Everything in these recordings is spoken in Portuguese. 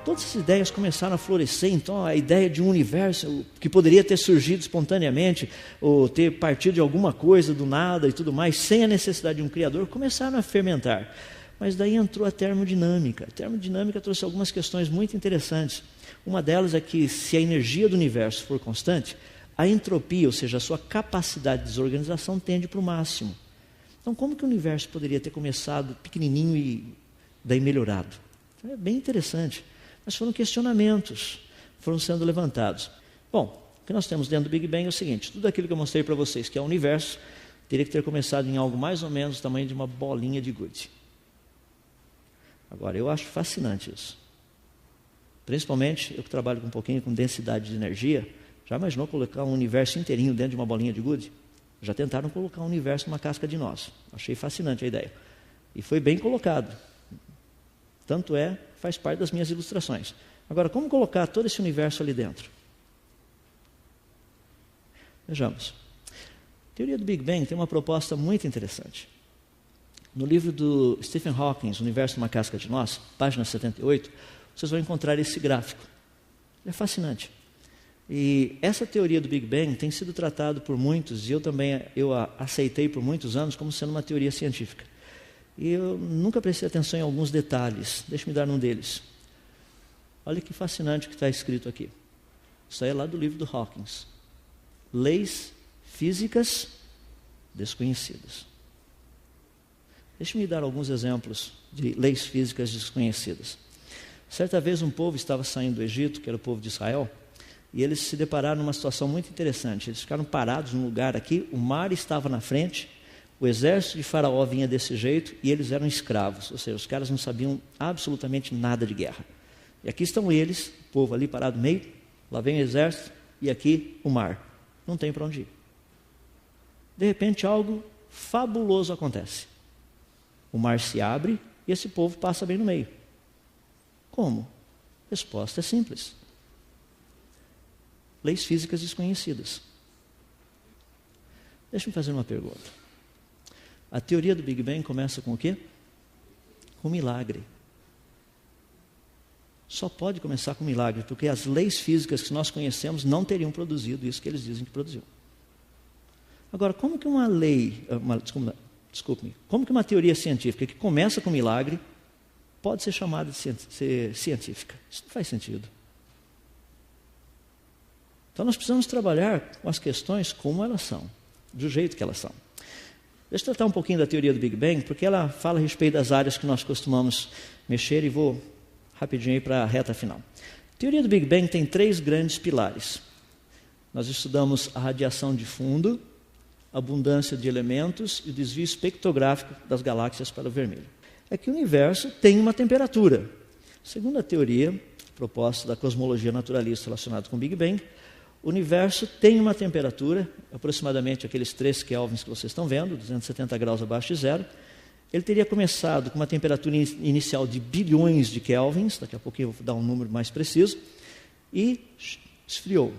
todas essas ideias começaram a florescer. Então a ideia de um universo que poderia ter surgido espontaneamente, ou ter partido de alguma coisa do nada e tudo mais, sem a necessidade de um criador, começaram a fermentar. Mas daí entrou a termodinâmica. A termodinâmica trouxe algumas questões muito interessantes. Uma delas é que se a energia do universo for constante, a entropia, ou seja, a sua capacidade de desorganização, tende para o máximo. Então, como que o universo poderia ter começado pequenininho e daí melhorado? Então, é bem interessante. Mas foram questionamentos, foram sendo levantados. Bom, o que nós temos dentro do Big Bang é o seguinte: tudo aquilo que eu mostrei para vocês, que é o universo, teria que ter começado em algo mais ou menos do tamanho de uma bolinha de gude. Agora, eu acho fascinante isso. Principalmente, eu que trabalho com um pouquinho com densidade de energia, já imaginou colocar um universo inteirinho dentro de uma bolinha de gude? Já tentaram colocar um universo numa casca de noz. Achei fascinante a ideia. E foi bem colocado. Tanto é, faz parte das minhas ilustrações. Agora, como colocar todo esse universo ali dentro? Vejamos. A teoria do Big Bang tem uma proposta muito interessante. No livro do Stephen Hawking, O Universo numa Casca de Noz, página 78, vocês vão encontrar esse gráfico. É fascinante. E essa teoria do Big Bang tem sido tratada por muitos, e eu a aceitei por muitos anos como sendo uma teoria científica. E eu nunca prestei atenção em alguns detalhes. Deixa-me dar um deles. Olha que fascinante o que está escrito aqui. Isso aí é lá do livro do Hawking. Leis físicas desconhecidas. Deixe-me dar alguns exemplos de leis físicas desconhecidas. Certa vez um povo estava saindo do Egito, que era o povo de Israel, e eles se depararam numa situação muito interessante. Eles ficaram parados num lugar aqui, o mar estava na frente, o exército de Faraó vinha desse jeito e eles eram escravos, ou seja, os caras não sabiam absolutamente nada de guerra. E aqui estão eles, o povo ali parado no meio, lá vem o exército e aqui o mar. Não tem para onde ir. De repente algo fabuloso acontece. O mar se abre e esse povo passa bem no meio. Como? Resposta é simples. Leis físicas desconhecidas. Deixa eu fazer uma pergunta. A teoria do Big Bang começa com o quê? Com milagre. Só pode começar com milagre, porque as leis físicas que nós conhecemos não teriam produzido isso que eles dizem que produziu. Agora, como que uma lei, como que uma teoria científica que começa com milagre pode ser chamada de ser científica? Isso não faz sentido. Então nós precisamos trabalhar com as questões como elas são, do jeito que elas são. Deixa eu tratar um pouquinho da teoria do Big Bang, porque ela fala a respeito das áreas que nós costumamos mexer, e vou rapidinho aí para a reta final. A teoria do Big Bang tem 3 grandes pilares. Nós estudamos a radiação de fundo, a abundância de elementos e o desvio espectrográfico das galáxias para o vermelho. É que o universo tem uma temperatura. Segundo a teoria proposta da cosmologia naturalista relacionada com o Big Bang, o universo tem uma temperatura, aproximadamente aqueles 3 kelvins que vocês estão vendo, 270 graus abaixo de zero. Ele teria começado com uma temperatura inicial de bilhões de kelvins, daqui a pouquinho eu vou dar um número mais preciso, e esfriou.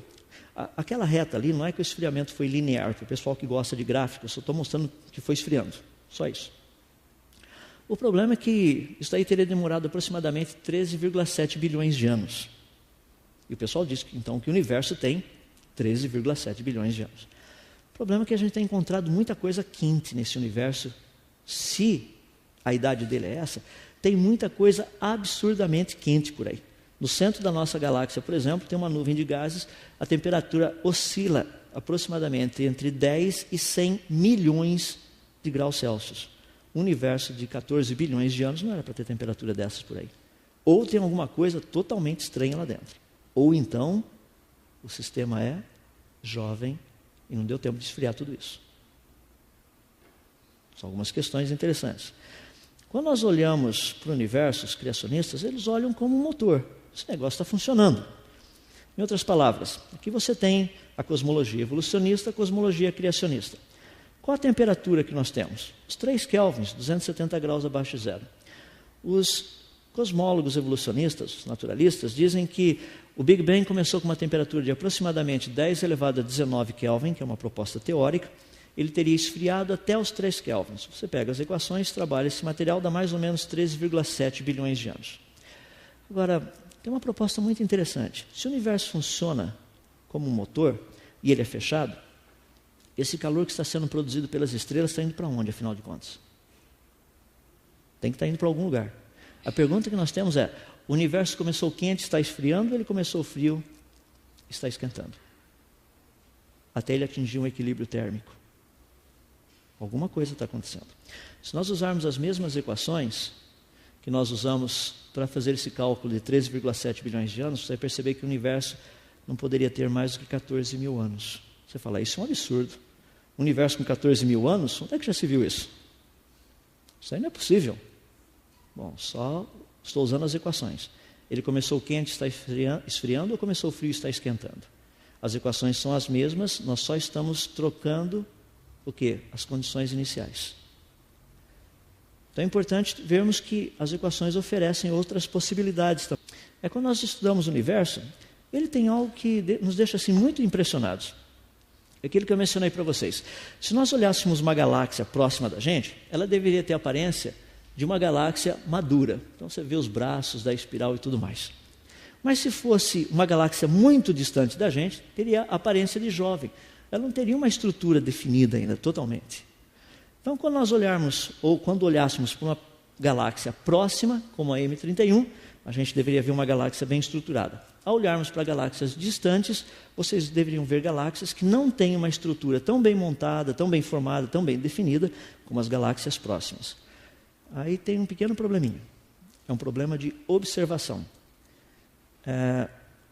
Aquela reta ali, não é que o esfriamento foi linear, para o pessoal que gosta de gráficos, eu só estou mostrando que foi esfriando, só isso. O problema é que isso aí teria demorado aproximadamente 13,7 bilhões de anos. E o pessoal diz que, então, que o universo tem 13,7 bilhões de anos. O problema é que a gente tem encontrado muita coisa quente nesse universo. Se a idade dele é essa, tem muita coisa absurdamente quente por aí. No centro da nossa galáxia, por exemplo, tem uma nuvem de gases, a temperatura oscila aproximadamente entre 10 e 100 milhões de graus Celsius. Um universo de 14 bilhões de anos não era para ter temperatura dessas por aí. Ou tem alguma coisa totalmente estranha lá dentro. Ou então, o sistema é jovem e não deu tempo de esfriar tudo isso. São algumas questões interessantes. Quando nós olhamos para o universo, os criacionistas, eles olham como um motor. Esse negócio está funcionando. Em outras palavras, aqui você tem a cosmologia evolucionista, a cosmologia criacionista. Qual a temperatura que nós temos? Os 3 kelvins, 270 graus abaixo de zero. Os cosmólogos evolucionistas, os naturalistas, dizem que o Big Bang começou com uma temperatura de aproximadamente 10 elevado a 19 Kelvin, que é uma proposta teórica. Ele teria esfriado até os 3 kelvins. Você pega as equações, trabalha esse material, dá mais ou menos 13,7 bilhões de anos. Agora, tem uma proposta muito interessante. Se o universo funciona como um motor e ele é fechado, esse calor que está sendo produzido pelas estrelas está indo para onde, afinal de contas? Tem que estar indo para algum lugar. A pergunta que nós temos é, o universo começou quente, está esfriando, ou ele começou frio, está esquentando? Até ele atingir um equilíbrio térmico. Alguma coisa está acontecendo. Se nós usarmos as mesmas equações que nós usamos para fazer esse cálculo de 13,7 bilhões de anos, você vai perceber que o universo não poderia ter mais do que 14 mil anos. Você fala, isso é um absurdo. Um universo com 14 mil anos, onde é que já se viu isso? Isso aí não é possível. Bom, só estou usando as equações. Ele começou quente, está esfriando, ou começou frio, está esquentando? As equações são as mesmas, nós só estamos trocando o quê? As condições iniciais. Então é importante vermos que as equações oferecem outras possibilidades. É quando nós estudamos o universo, ele tem algo que nos deixa assim muito impressionados. É aquilo que eu mencionei para vocês. Se nós olhássemos uma galáxia próxima da gente, ela deveria ter a aparência de uma galáxia madura. Então você vê os braços da espiral e tudo mais. Mas se fosse uma galáxia muito distante da gente, teria a aparência de jovem. Ela não teria uma estrutura definida ainda, totalmente. Então, quando nós olharmos, ou quando olhássemos para uma galáxia próxima, como a M31, a gente deveria ver uma galáxia bem estruturada. Ao olharmos para galáxias distantes, vocês deveriam ver galáxias que não têm uma estrutura tão bem montada, tão bem formada, tão bem definida, como as galáxias próximas. Aí tem um pequeno probleminha. É um problema de observação.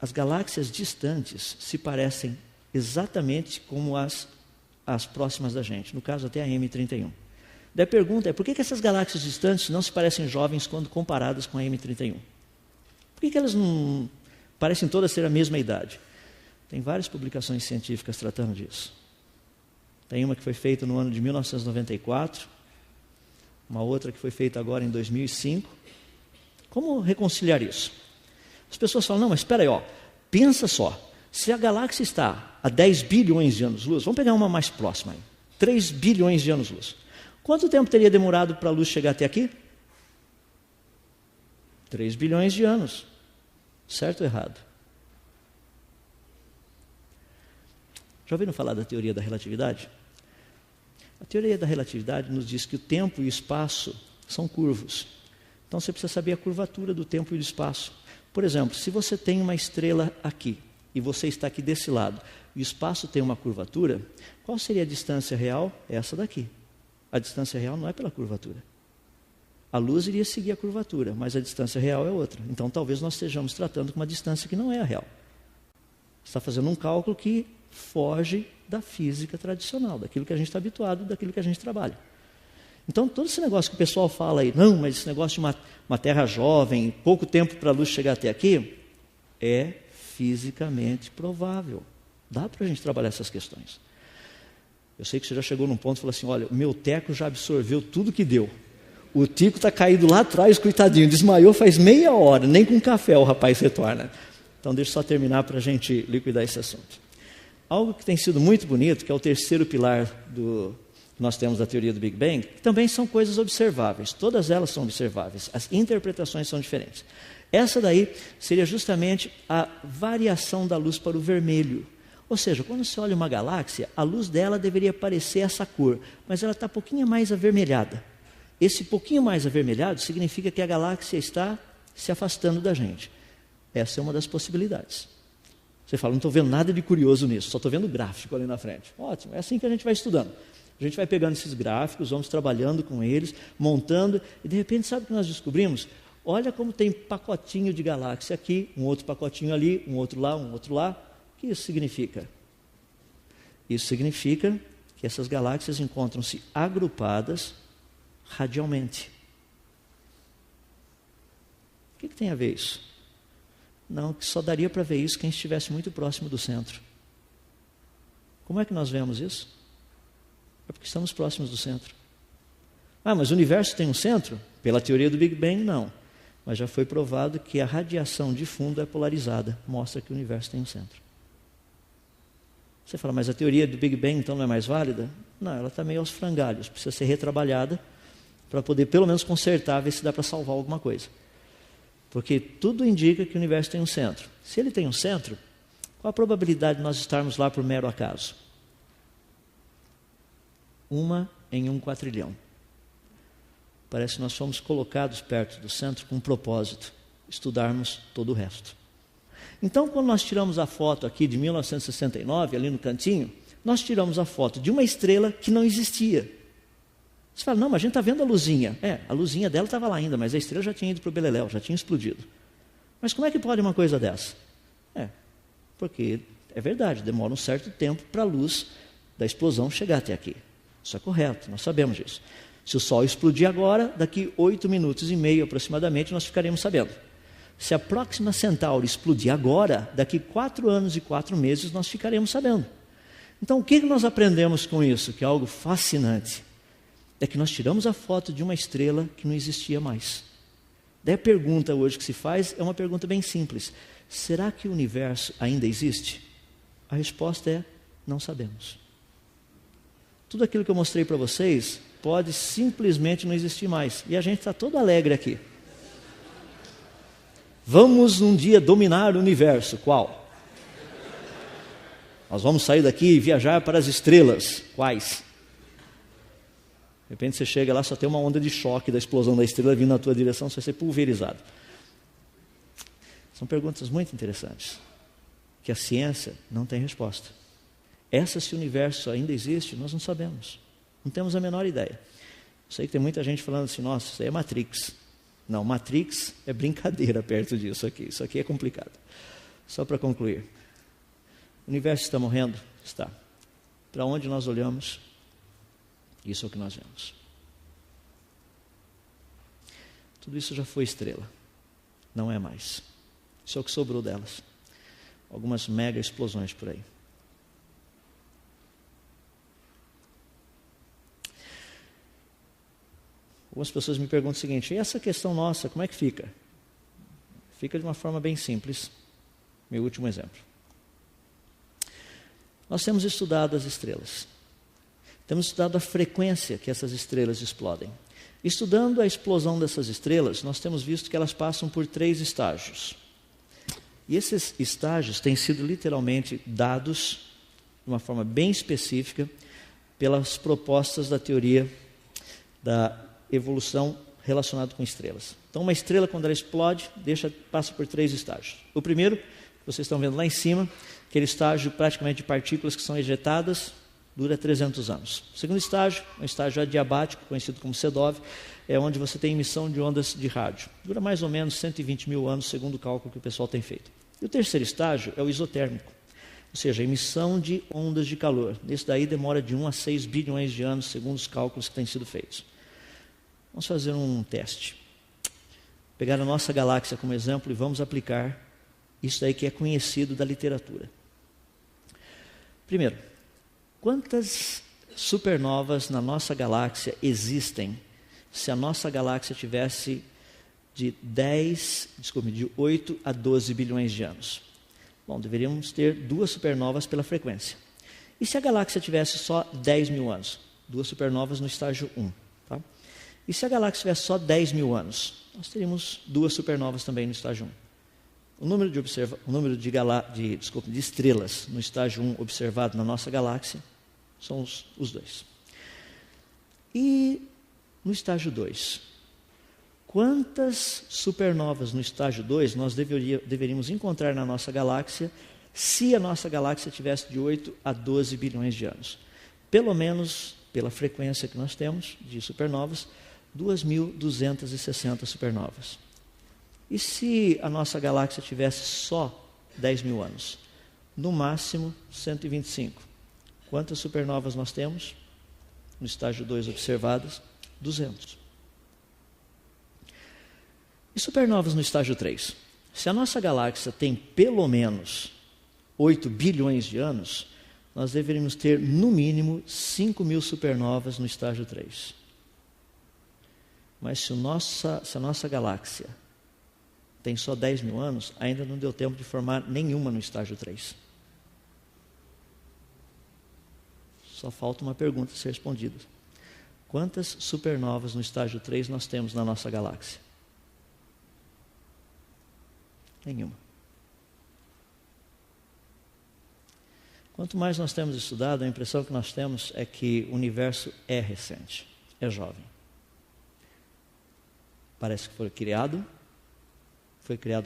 As galáxias distantes se parecem exatamente como as próximas da gente, no caso até a M31. Daí a pergunta é, por que essas galáxias distantes não se parecem jovens quando comparadas com a M31? Por que elas não parecem todas ter a mesma idade? Tem várias publicações científicas tratando disso. Tem uma que foi feita no ano de 1994, uma outra que foi feita agora em 2005. Como reconciliar isso? As pessoas falam, não, mas espera aí, pensa só, se a galáxia está a 10 bilhões de anos-luz, vamos pegar uma mais próxima aí, 3 bilhões de anos-luz. Quanto tempo teria demorado para a luz chegar até aqui? 3 bilhões de anos. Certo ou errado? Já ouviram falar da teoria da relatividade? A teoria da relatividade nos diz que o tempo e o espaço são curvos. Então você precisa saber a curvatura do tempo e do espaço. Por exemplo, se você tem uma estrela aqui, e você está aqui desse lado, e o espaço tem uma curvatura, qual seria a distância real? Essa daqui. A distância real não é pela curvatura. A luz iria seguir a curvatura, mas a distância real é outra. Então talvez nós estejamos tratando com uma distância que não é a real. Você está fazendo um cálculo que foge da física tradicional, daquilo que a gente está habituado, daquilo que a gente trabalha. Então todo esse negócio que o pessoal fala aí, não, mas esse negócio de uma Terra jovem, pouco tempo para a luz chegar até aqui, é fisicamente provável. Dá para a gente trabalhar essas questões. Eu sei que você já chegou num ponto e falou assim, olha, o meu teco já absorveu tudo que deu. O Tico está caído lá atrás, coitadinho, desmaiou faz meia hora, nem com café o rapaz retorna. Então deixa eu só terminar para a gente liquidar esse assunto. Algo que tem sido muito bonito, que é o terceiro pilar que nós temos da teoria do Big Bang, que também são coisas observáveis, todas elas são observáveis, as interpretações são diferentes. Essa daí seria justamente a variação da luz para o vermelho. Ou seja, quando você olha uma galáxia, a luz dela deveria parecer essa cor, mas ela está um pouquinho mais avermelhada. Esse pouquinho mais avermelhado significa que a galáxia está se afastando da gente. Essa é uma das possibilidades. Você fala, não estou vendo nada de curioso nisso, só estou vendo gráfico ali na frente. Ótimo, é assim que a gente vai estudando. A gente vai pegando esses gráficos, vamos trabalhando com eles, montando, e de repente, sabe o que nós descobrimos? Olha como tem pacotinho de galáxia aqui, um outro pacotinho ali, um outro lá, um outro lá. O que isso significa? Isso significa que essas galáxias encontram-se agrupadas radialmente. O que tem a ver isso? Não, que só daria para ver isso quem estivesse muito próximo do centro. Como é que nós vemos isso? É porque estamos próximos do centro. Ah, mas o universo tem um centro? Pela teoria do Big Bang, não. Mas já foi provado que a radiação de fundo é polarizada. Mostra que o universo tem um centro. Você fala, mas a teoria do Big Bang então não é mais válida? Não, ela está meio aos frangalhos. Precisa ser retrabalhada para poder pelo menos consertar, ver se dá para salvar alguma coisa. Porque tudo indica que o universo tem um centro. Se ele tem um centro, qual a probabilidade de nós estarmos lá por mero acaso? 1 em 1 quatrilhão. Parece que nós fomos colocados perto do centro com um propósito, estudarmos todo o resto. Então, quando nós tiramos a foto aqui de 1969, ali no cantinho, nós tiramos a foto de uma estrela que não existia. Você fala, não, mas a gente está vendo a luzinha. A luzinha dela estava lá ainda, mas a estrela já tinha ido para o beleléu, já tinha explodido. Mas como é que pode uma coisa dessa? Porque é verdade, demora um certo tempo para a luz da explosão chegar até aqui. Isso é correto, nós sabemos disso. Se o Sol explodir agora, daqui 8 minutos e meio aproximadamente, nós ficaremos sabendo. Se a Próxima Centauri explodir agora, daqui 4 anos e 4 meses, nós ficaremos sabendo. Então, o que nós aprendemos com isso? Que é algo fascinante. É que nós tiramos a foto de uma estrela que não existia mais. Daí a pergunta hoje que se faz é uma pergunta bem simples. Será que o universo ainda existe? A resposta é, não sabemos. Tudo aquilo que eu mostrei para vocês pode simplesmente não existir mais. E a gente está todo alegre aqui. Vamos um dia dominar o universo. Qual? Nós vamos sair daqui e viajar para as estrelas. Quais? De repente você chega lá, só tem uma onda de choque da explosão da estrela vindo na tua direção, você vai ser pulverizado. São perguntas muito interessantes, que a ciência não tem resposta. Se o universo ainda existe, nós não sabemos. Não temos a menor ideia. Sei que tem muita gente falando assim, nossa, isso aí é Matrix. Não, Matrix é brincadeira perto disso aqui. Isso aqui é complicado. Só para concluir. O universo está morrendo? Está. Para onde nós olhamos, isso é o que nós vemos. Tudo isso já foi estrela. Não é mais. Isso é o que sobrou delas. Algumas mega explosões por aí. Algumas pessoas me perguntam o seguinte, e essa questão nossa, como é que fica? Fica de uma forma bem simples. Meu último exemplo. Nós temos estudado as estrelas. Temos estudado a frequência que essas estrelas explodem. Estudando a explosão dessas estrelas, nós temos visto que elas passam por 3 estágios. E esses estágios têm sido literalmente dados de uma forma bem específica pelas propostas da teoria da evolução relacionada com estrelas. Então, uma estrela, quando ela explode, passa por 3 estágios. O primeiro, que vocês estão vendo lá em cima, aquele estágio praticamente de partículas que são ejetadas, dura 300 anos. O segundo estágio, um estágio adiabático, conhecido como CEDOV, é onde você tem emissão de ondas de rádio. Dura mais ou menos 120 mil anos, segundo o cálculo que o pessoal tem feito. E o terceiro estágio é o isotérmico, ou seja, a emissão de ondas de calor. Esse daí demora de 1 a 6 bilhões de anos, segundo os cálculos que têm sido feitos. Vamos fazer um teste. Pegar a nossa galáxia como exemplo e vamos aplicar isso daí que é conhecido da literatura. Primeiro, quantas supernovas na nossa galáxia existem se a nossa galáxia tivesse de 8 a 12 bilhões de anos? Bom, deveríamos ter 2 supernovas pela frequência. E se a galáxia tivesse só 10 mil anos? 2 supernovas no estágio 1. Tá? E se a galáxia tivesse só 10 mil anos? Nós teríamos 2 supernovas também no estágio 1. O número de estrelas no estágio 1 observado na nossa galáxia são os 2. E no estágio 2, quantas supernovas no estágio 2 nós deveríamos encontrar na nossa galáxia se a nossa galáxia tivesse de 8 a 12 bilhões de anos? Pelo menos, pela frequência que nós temos de supernovas, 2.260 supernovas. E se a nossa galáxia tivesse só 10 mil anos? No máximo 125. Quantas supernovas nós temos? No estágio 2 observadas, 200. E supernovas no estágio 3? Se a nossa galáxia tem pelo menos 8 bilhões de anos, nós deveríamos ter no mínimo 5.000 supernovas no estágio 3. Mas se a nossa galáxia tem só 10 mil anos, ainda não deu tempo de formar nenhuma no estágio 3. Só falta uma pergunta a ser respondida. Quantas supernovas no estágio 3 nós temos na nossa galáxia? Nenhuma. Quanto mais nós temos estudado, a impressão que nós temos é que o universo é recente, é jovem. Parece que foi criado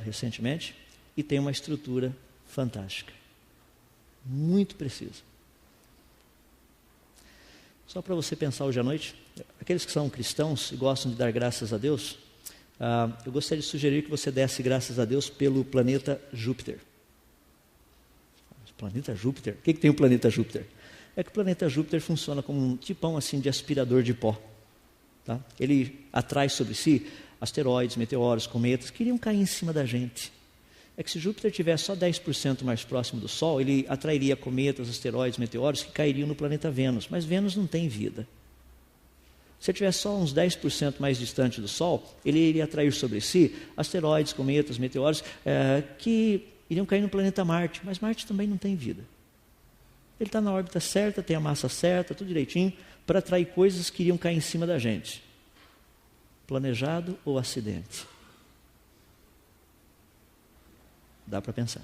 recentemente e tem uma estrutura fantástica, muito precisa. Só para você pensar hoje à noite, aqueles que são cristãos e gostam de dar graças a Deus, eu gostaria de sugerir que você desse graças a Deus pelo planeta Júpiter. Planeta Júpiter? O que tem o planeta Júpiter? É que o planeta Júpiter funciona como um tipão assim de aspirador de pó. Tá? Ele atrai sobre si asteroides, meteoros, cometas, que iriam cair em cima da gente. É que se Júpiter tivesse só 10% mais próximo do Sol, ele atrairia cometas, asteroides, meteoros que cairiam no planeta Vênus. Mas Vênus não tem vida. Se ele tivesse só uns 10% mais distante do Sol, ele iria atrair sobre si asteroides, cometas, meteoros, que iriam cair no planeta Marte, mas Marte também não tem vida. Ele está na órbita certa, tem a massa certa, tudo direitinho, para atrair coisas que iriam cair em cima da gente. Planejado ou acidente? Dá para pensar.